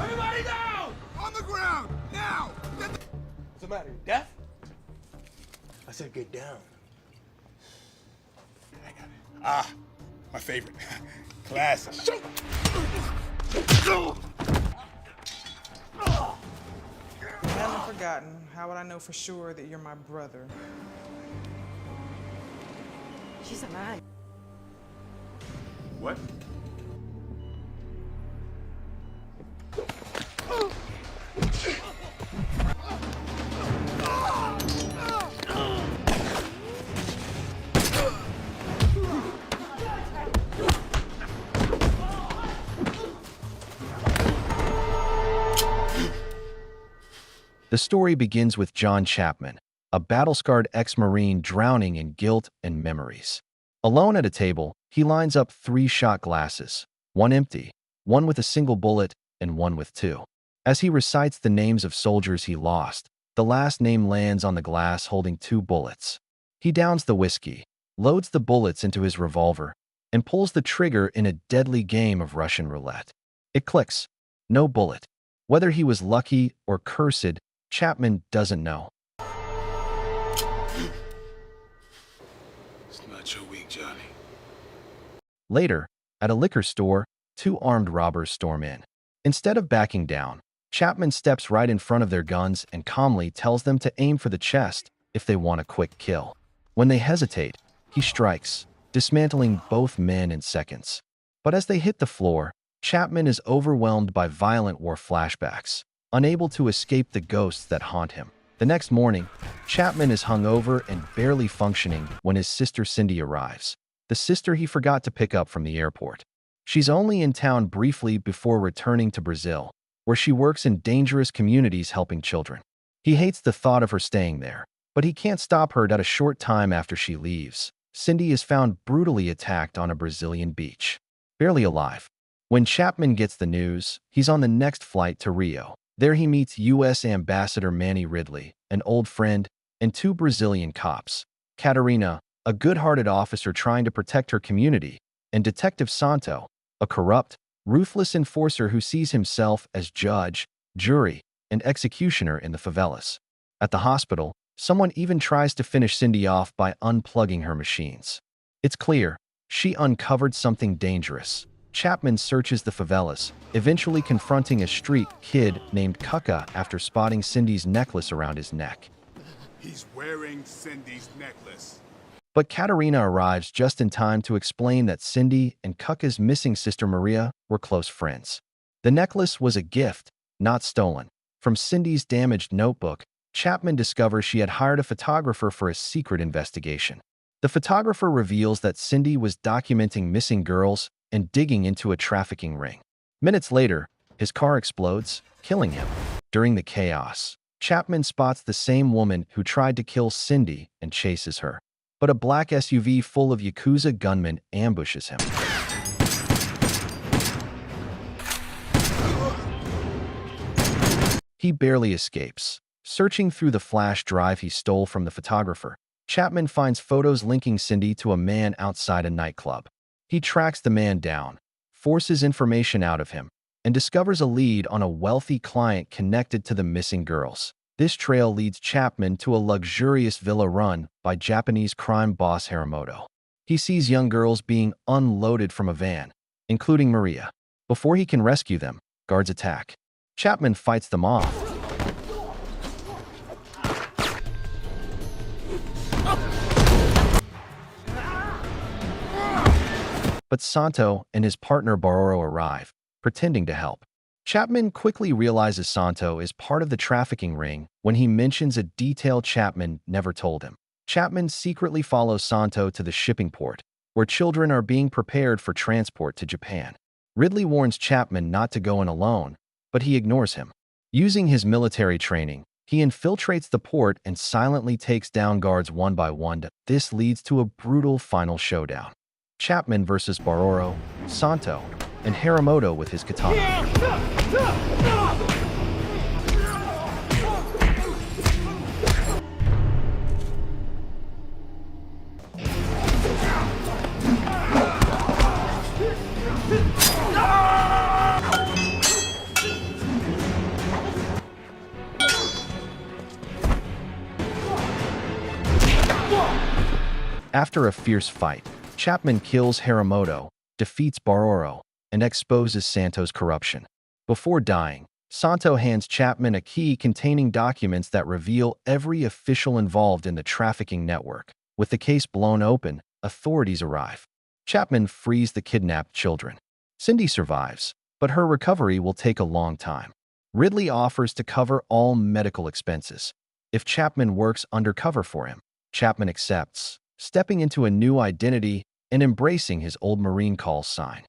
Everybody down! On the ground! Now! What's the matter? You deaf? I said get down. I got it. Ah, my favorite. Classic. Shoot! I haven't forgotten. How would I know for sure that you're my brother? She's a man. What? The story begins with John Chapman, a battle-scarred ex-Marine drowning in guilt and memories. Alone at a table, he lines up 3 shot glasses, one empty, one with a single bullet, and one with 2. As he recites the names of soldiers he lost, the last name lands on the glass holding 2 bullets. He downs the whiskey, loads the bullets into his revolver, and pulls the trigger in a deadly game of Russian roulette. It clicks. No bullet. Whether he was lucky or cursed, Chapman doesn't know. It's not your week, Johnny. Later, at a liquor store, 2 armed robbers storm in. Instead of backing down, Chapman steps right in front of their guns and calmly tells them to aim for the chest if they want a quick kill. When they hesitate, he strikes, dismantling both men in seconds. But as they hit the floor, Chapman is overwhelmed by violent war flashbacks, unable to escape the ghosts that haunt him. The next morning, Chapman is hungover and barely functioning when his sister Cindy arrives, the sister he forgot to pick up from the airport. She's only in town briefly before returning to Brazil, where she works in dangerous communities helping children. He hates the thought of her staying there, but he can't stop her. At a short time after she leaves, Cindy is found brutally attacked on a Brazilian beach, barely alive. When Chapman gets the news, he's on the next flight to Rio. There he meets U.S. Ambassador Manny Ridley, an old friend, and 2 Brazilian cops, Catarina, a good-hearted officer trying to protect her community, and Detective Santo, a corrupt, ruthless enforcer who sees himself as judge, jury, and executioner in the favelas. At the hospital, someone even tries to finish Cindy off by unplugging her machines. It's clear, she uncovered something dangerous. Chapman searches the favelas, eventually confronting a street kid named Cuca after spotting Cindy's necklace around his neck. He's wearing Cindy's necklace. But Catarina arrives just in time to explain that Cindy and Cuca's missing sister Maria were close friends. The necklace was a gift, not stolen. From Cindy's damaged notebook, Chapman discovers she had hired a photographer for a secret investigation. The photographer reveals that Cindy was documenting missing girls and digging into a trafficking ring. Minutes later, his car explodes, killing him. During the chaos, Chapman spots the same woman who tried to kill Cindy and chases her. But a black SUV full of Yakuza gunmen ambushes him. He barely escapes. Searching through the flash drive he stole from the photographer, Chapman finds photos linking Cindy to a man outside a nightclub. He tracks the man down, forces information out of him, and discovers a lead on a wealthy client connected to the missing girls. This trail leads Chapman to a luxurious villa run by Japanese crime boss Haramoto. He sees young girls being unloaded from a van, including Maria. Before he can rescue them, guards attack. Chapman fights them off. But Santo and his partner Baroro arrive, pretending to help. Chapman quickly realizes Santo is part of the trafficking ring when he mentions a detail Chapman never told him. Chapman secretly follows Santo to the shipping port, where children are being prepared for transport to Japan. Ridley warns Chapman not to go in alone, but he ignores him. Using his military training, he infiltrates the port and silently takes down guards one by one. This leads to a brutal final showdown. Chapman versus Baroro, Santo, and Haramoto with his katana. After a fierce fight, Chapman kills Haramoto, defeats Baroro, and exposes Santo's corruption. Before dying, Santo hands Chapman a key containing documents that reveal every official involved in the trafficking network. With the case blown open, authorities arrive. Chapman frees the kidnapped children. Cindy survives, but her recovery will take a long time. Ridley offers to cover all medical expenses if Chapman works undercover for him. Chapman accepts, stepping into a new identity and embracing his old Marine call sign.